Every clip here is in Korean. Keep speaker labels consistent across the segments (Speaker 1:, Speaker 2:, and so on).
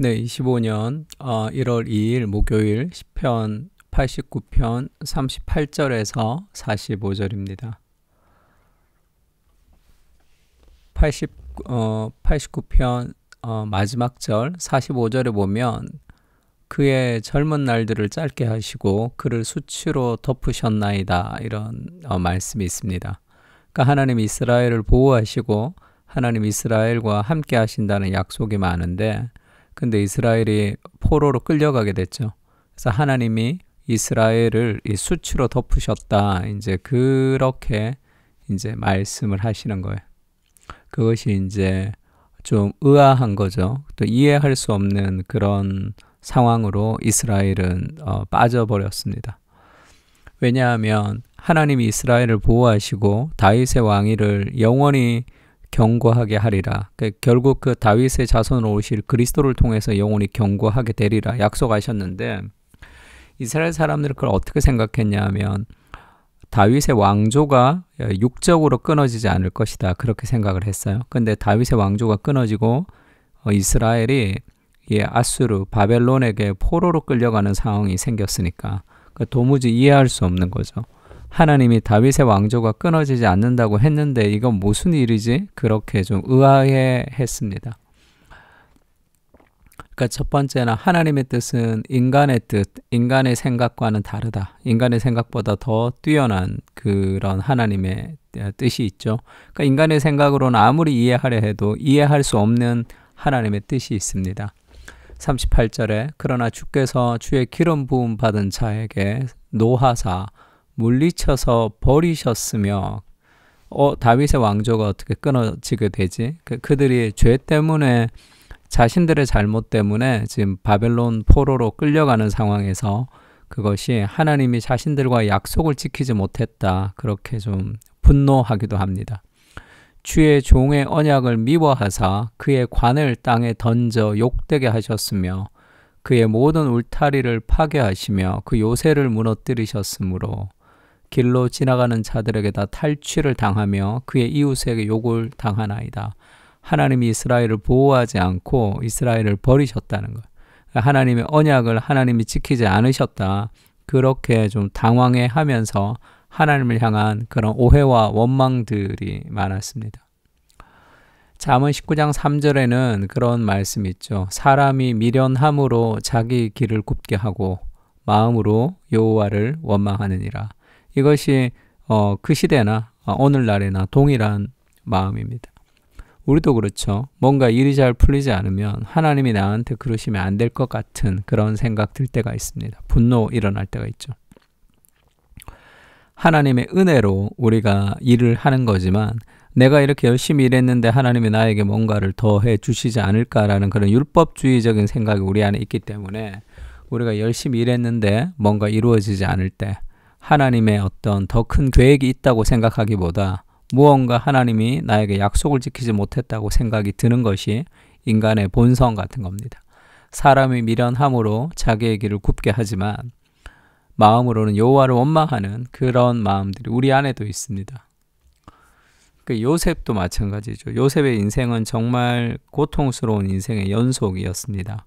Speaker 1: 네, 25년 1월 2일 목요일 시편 89편 38절에서 45절입니다. 89편 마지막 절 45절에 보면 그의 젊은 날들을 짧게 하시고 그를 수치로 덮으셨나이다, 이런 말씀이 있습니다. 그러니까 하나님 이스라엘을 보호하시고 하나님 이스라엘과 함께 하신다는 약속이 많은데, 근데 이스라엘이 포로로 끌려가게 됐죠. 그래서 하나님이 이스라엘을 이 수치로 덮으셨다, 이제 그렇게 이제 말씀을 하시는 거예요. 그것이 이제 좀 의아한 거죠. 또 이해할 수 없는 그런 상황으로 이스라엘은 빠져버렸습니다. 왜냐하면 하나님이 이스라엘을 보호하시고 다윗의 왕위를 영원히 경고하게 하리라. 결국 그 다윗의 자손으로 오실 그리스도를 통해서 영원히 경고하게 되리라 약속하셨는데, 이스라엘 사람들은 그걸 어떻게 생각했냐 하면 다윗의 왕조가 육적으로 끊어지지 않을 것이다, 그렇게 생각을 했어요. 근데 다윗의 왕조가 끊어지고 이스라엘이 아수르 바벨론에게 포로로 끌려가는 상황이 생겼으니까 도무지 이해할 수 없는 거죠. 하나님이 다윗의 왕조가 끊어지지 않는다고 했는데 이건 무슨 일이지? 그렇게 좀 의아해 했습니다. 그러니까 첫 번째는 하나님의 뜻은 인간의 뜻, 인간의 생각과는 다르다. 인간의 생각보다 더 뛰어난 그런 하나님의 뜻이 있죠. 그러니까 인간의 생각으로는 아무리 이해하려 해도 이해할 수 없는 하나님의 뜻이 있습니다. 38절에 그러나 주께서 주의 기름 부음 받은 자에게 노하사 물리쳐서 버리셨으며, 다윗의 왕조가 어떻게 끊어지게 되지? 그들이 죄 때문에, 자신들의 잘못 때문에 지금 바벨론 포로로 끌려가는 상황에서 그것이 하나님이 자신들과 약속을 지키지 못했다, 그렇게 좀 분노하기도 합니다. 주의 종의 언약을 미워하사 그의 관을 땅에 던져 욕되게 하셨으며 그의 모든 울타리를 파괴하시며 그 요새를 무너뜨리셨으므로 길로 지나가는 자들에게 다 탈취를 당하며 그의 이웃에게 욕을 당하나이다. 하나님이 이스라엘을 보호하지 않고 이스라엘을 버리셨다는 것. 하나님의 언약을 하나님이 지키지 않으셨다, 그렇게 좀 당황해 하면서 하나님을 향한 그런 오해와 원망들이 많았습니다. 잠언 19장 3절에는 그런 말씀이 있죠. 사람이 미련함으로 자기 길을 굽게 하고 마음으로 여호와를 원망하느니라. 이것이 그 시대나 오늘날에나 동일한 마음입니다. 우리도 그렇죠. 뭔가 일이 잘 풀리지 않으면 하나님이 나한테 그러시면 안 될 것 같은 그런 생각 들 때가 있습니다. 분노 일어날 때가 있죠. 하나님의 은혜로 우리가 일을 하는 거지만 내가 이렇게 열심히 일했는데 하나님이 나에게 뭔가를 더 해 주시지 않을까라는 그런 율법주의적인 생각이 우리 안에 있기 때문에 우리가 열심히 일했는데 뭔가 이루어지지 않을 때 하나님의 어떤 더 큰 계획이 있다고 생각하기보다 무언가 하나님이 나에게 약속을 지키지 못했다고 생각이 드는 것이 인간의 본성 같은 겁니다. 사람이 미련함으로 자기의 길을 굽게 하지만 마음으로는 여호와를 원망하는 그런 마음들이 우리 안에도 있습니다. 요셉도 마찬가지죠. 요셉의 인생은 정말 고통스러운 인생의 연속이었습니다.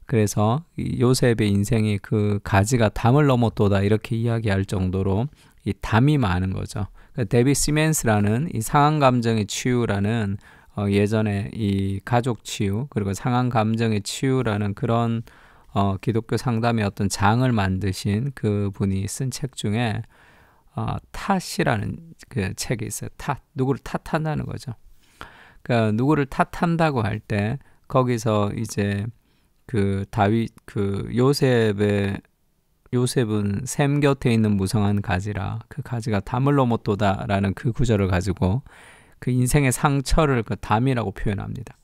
Speaker 1: 그래서 요셉의 인생이 그 가지가 담을 넘었도다, 이렇게 이야기할 정도로 이 담이 많은 거죠. 데비 시멘스라는 이 상한 감정의 치유라는 예전에 이 가족 치유 그리고 상한 감정의 치유라는 그런 기독교 상담의 어떤 장을 만드신 그 분이 쓴 책 중에 탓이라는 그 책이 있어요. 누구를 탓한다는 거죠. 그러니까 누구를 탓한다고 할 때 거기서 이제 그 요셉은 샘 곁에 있는 무성한 가지라 그 가지가 담을 넘었도다라는 그 구절을 가지고 그 인생의 상처를 그 담이라고 표현합니다.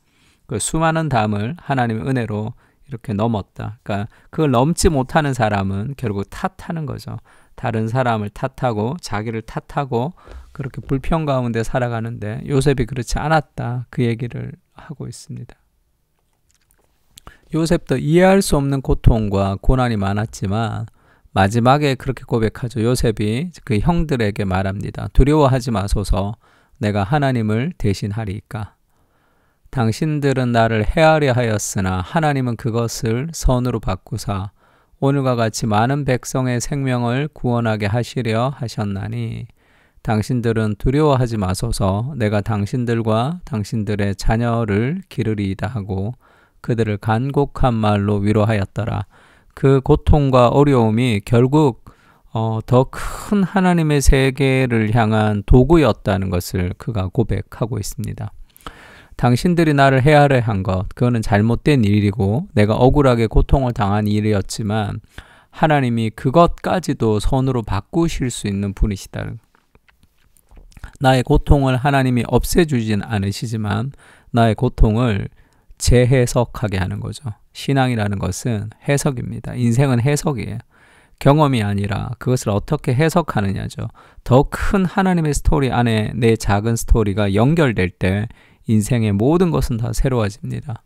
Speaker 1: 그 수많은 담을 하나님의 은혜로 이렇게 넘었다. 그러니까 그걸 넘지 못하는 사람은 결국 탓하는 거죠. 다른 사람을 탓하고 자기를 탓하고 그렇게 불평 가운데 살아가는데 요셉이 그렇지 않았다, 그 얘기를 하고 있습니다. 요셉도 이해할 수 없는 고통과 고난이 많았지만 마지막에 그렇게 고백하죠. 요셉이 그 형들에게 말합니다. 두려워하지 마소서, 내가 하나님을 대신하리이까. 당신들은 나를 해하려 하였으나 하나님은 그것을 선으로 바꾸사 오늘과 같이 많은 백성의 생명을 구원하게 하시려 하셨나니 당신들은 두려워하지 마소서. 내가 당신들과 당신들의 자녀를 기르리이다 하고 그들을 간곡한 말로 위로하였더라. 그 고통과 어려움이 결국 더 큰 하나님의 세계를 향한 도구였다는 것을 그가 고백하고 있습니다. 당신들이 나를 해하려 한 것, 그거는 잘못된 일이고 내가 억울하게 고통을 당한 일이었지만 하나님이 그것까지도 선으로 바꾸실 수 있는 분이시다. 나의 고통을 하나님이 없애주진 않으시지만 나의 고통을 재해석하게 하는 거죠. 신앙이라는 것은 해석입니다. 인생은 해석이에요. 경험이 아니라 그것을 어떻게 해석하느냐죠. 더 큰 하나님의 스토리 안에 내 작은 스토리가 연결될 때 인생의 모든 것은 다 새로워집니다.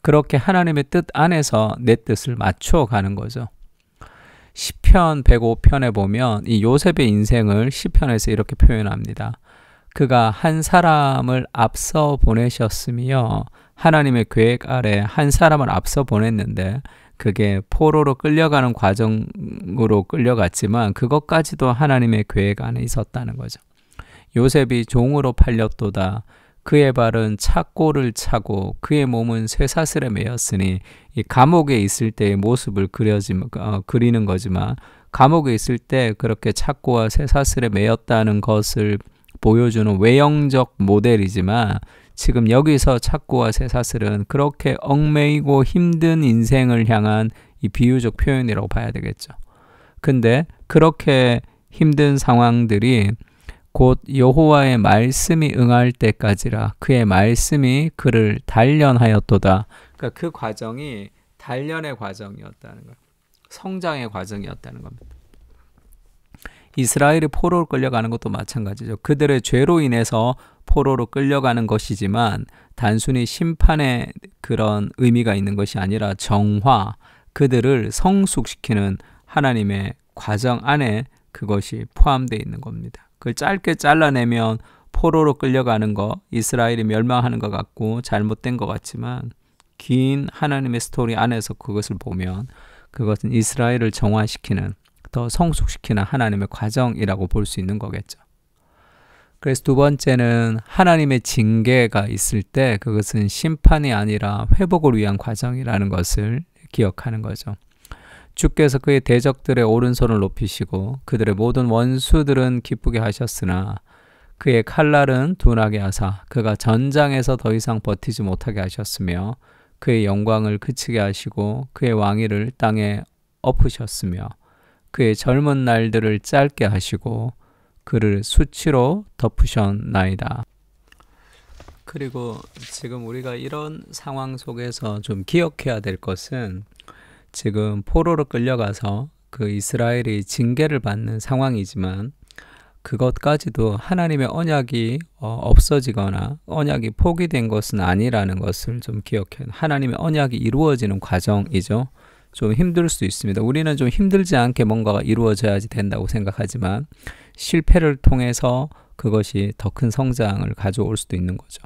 Speaker 1: 그렇게 하나님의 뜻 안에서 내 뜻을 맞춰가는 거죠. 시편 105편에 보면 이 요셉의 인생을 시편에서 이렇게 표현합니다. 그가 한 사람을 앞서 보내셨으며 하나님의 계획 아래 한 사람을 앞서 보냈는데 그게 포로로 끌려가는 과정으로 끌려갔지만 그것까지도 하나님의 계획 안에 있었다는 거죠. 요셉이 종으로 팔렸도다. 그의 발은 착고를 차고 그의 몸은 쇠사슬에 매였으니 이 감옥에 있을 때의 모습을 그리는 거지만 감옥에 있을 때 그렇게 착고와 쇠사슬에 매였다는 것을 보여주는 외형적 모델이지만 지금 여기서 착고와 쇠사슬은 그렇게 얽매이고 힘든 인생을 향한 이 비유적 표현이라고 봐야 되겠죠. 근데 그렇게 힘든 상황들이 곧 여호와의 말씀이 응할 때까지라 그의 말씀이 그를 단련하였도다. 그러니까 그 과정이 단련의 과정이었다는 거예요. 성장의 과정이었다는 겁니다. 이스라엘이 포로로 끌려가는 것도 마찬가지죠. 그들의 죄로 인해서 포로로 끌려가는 것이지만 단순히 심판의 그런 의미가 있는 것이 아니라 정화, 그들을 성숙시키는 하나님의 과정 안에 그것이 포함되어 있는 겁니다. 그걸 짧게 잘라내면 포로로 끌려가는 거, 이스라엘이 멸망하는 것 같고 잘못된 것 같지만 긴 하나님의 스토리 안에서 그것을 보면 그것은 이스라엘을 정화시키는, 더 성숙시키는 하나님의 과정이라고 볼 수 있는 거겠죠. 그래서 두 번째는 하나님의 징계가 있을 때 그것은 심판이 아니라 회복을 위한 과정이라는 것을 기억하는 거죠. 주께서 그의 대적들의 오른손을 높이시고 그들의 모든 원수들은 기쁘게 하셨으나 그의 칼날은 둔하게 하사 그가 전장에서 더 이상 버티지 못하게 하셨으며 그의 영광을 그치게 하시고 그의 왕위를 땅에 엎으셨으며 그의 젊은 날들을 짧게 하시고 그를 수치로 덮으셨나이다. 그리고 지금 우리가 이런 상황 속에서 좀 기억해야 될 것은 지금 포로로 끌려가서 그 이스라엘이 징계를 받는 상황이지만 그것까지도 하나님의 언약이 없어지거나 언약이 포기된 것은 아니라는 것을 좀 기억해요. 하나님의 언약이 이루어지는 과정이죠. 좀 힘들 수 있습니다. 우리는 좀 힘들지 않게 뭔가가 이루어져야지 된다고 생각하지만 실패를 통해서 그것이 더 큰 성장을 가져올 수도 있는 거죠.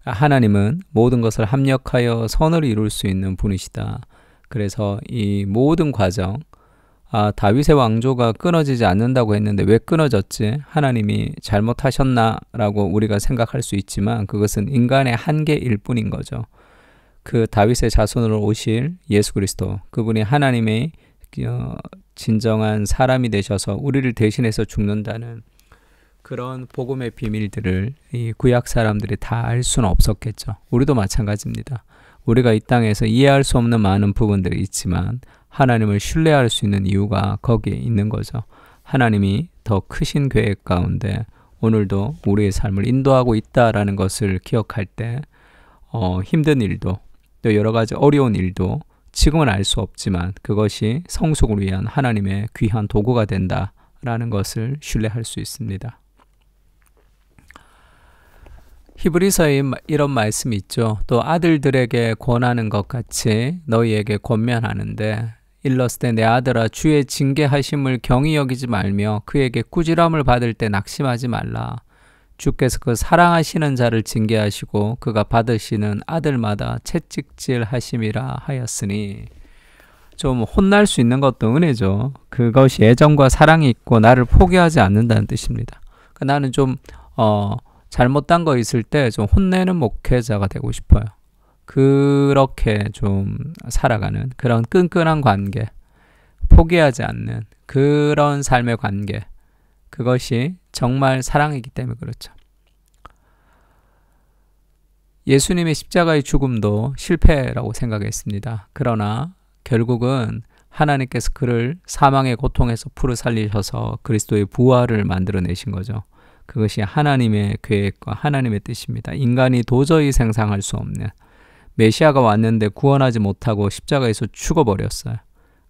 Speaker 1: 하나님은 모든 것을 합력하여 선을 이룰 수 있는 분이시다. 그래서 이 모든 과정, 다윗의 왕조가 끊어지지 않는다고 했는데 왜 끊어졌지? 하나님이 잘못하셨나라고 우리가 생각할 수 있지만 그것은 인간의 한계일 뿐인 거죠. 그 다윗의 자손으로 오실 예수 그리스도, 그분이 하나님의 진정한 사람이 되셔서 우리를 대신해서 죽는다는 그런 복음의 비밀들을 이 구약 사람들이 다 알 수는 없었겠죠. 우리도 마찬가지입니다. 우리가 이 땅에서 이해할 수 없는 많은 부분들이 있지만 하나님을 신뢰할 수 있는 이유가 거기에 있는 거죠. 하나님이 더 크신 계획 가운데 오늘도 우리의 삶을 인도하고 있다라는 것을 기억할 때 힘든 일도 또 여러 가지 어려운 일도 지금은 알 수 없지만 그것이 성숙을 위한 하나님의 귀한 도구가 된다라는 것을 신뢰할 수 있습니다. 히브리서에 이런 말씀이 있죠. 또 아들들에게 권하는 것 같이 너희에게 권면하는데 일렀을 때 내 아들아 주의 징계하심을 경히 여기지 말며 그에게 꾸지람을 받을 때 낙심하지 말라. 주께서 그 사랑하시는 자를 징계하시고 그가 받으시는 아들마다 채찍질 하심이라 하였으니, 좀 혼날 수 있는 것도 은혜죠. 그것이 애정과 사랑이 있고 나를 포기하지 않는다는 뜻입니다. 그러니까 나는 좀 잘못된 거 있을 때 좀 혼내는 목회자가 되고 싶어요. 그렇게 좀 살아가는 그런 끈끈한 관계, 포기하지 않는 그런 삶의 관계, 그것이 정말 사랑이기 때문에 그렇죠. 예수님의 십자가의 죽음도 실패라고 생각했습니다. 그러나 결국은 하나님께서 그를 사망의 고통에서 풀어 살리셔서 그리스도의 부활을 만들어내신 거죠. 그것이 하나님의 계획과 하나님의 뜻입니다. 인간이 도저히 상상할 수 없는, 메시아가 왔는데 구원하지 못하고 십자가에서 죽어버렸어요.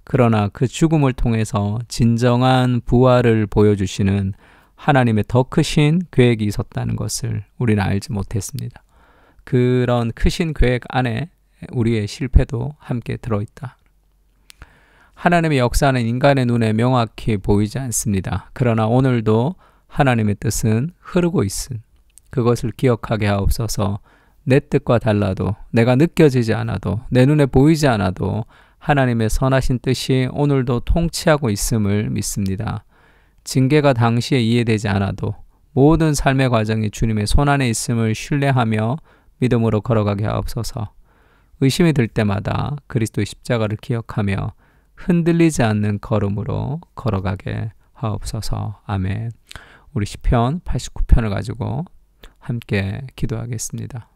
Speaker 1: 그러나 그 죽음을 통해서 진정한 부활을 보여주시는 하나님의 더 크신 계획이 있었다는 것을 우리는 알지 못했습니다. 그런 크신 계획 안에 우리의 실패도 함께 들어있다. 하나님의 역사는 인간의 눈에 명확히 보이지 않습니다. 그러나 오늘도 하나님의 뜻은 흐르고 있음, 그것을 기억하게 하옵소서. 내 뜻과 달라도, 내가 느껴지지 않아도, 내 눈에 보이지 않아도 하나님의 선하신 뜻이 오늘도 통치하고 있음을 믿습니다. 징계가 당시에 이해되지 않아도 모든 삶의 과정이 주님의 손안에 있음을 신뢰하며 믿음으로 걸어가게 하옵소서. 의심이 들 때마다 그리스도의 십자가를 기억하며 흔들리지 않는 걸음으로 걸어가게 하옵소서. 아멘. 우리 시편 89편을 가지고 함께 기도하겠습니다.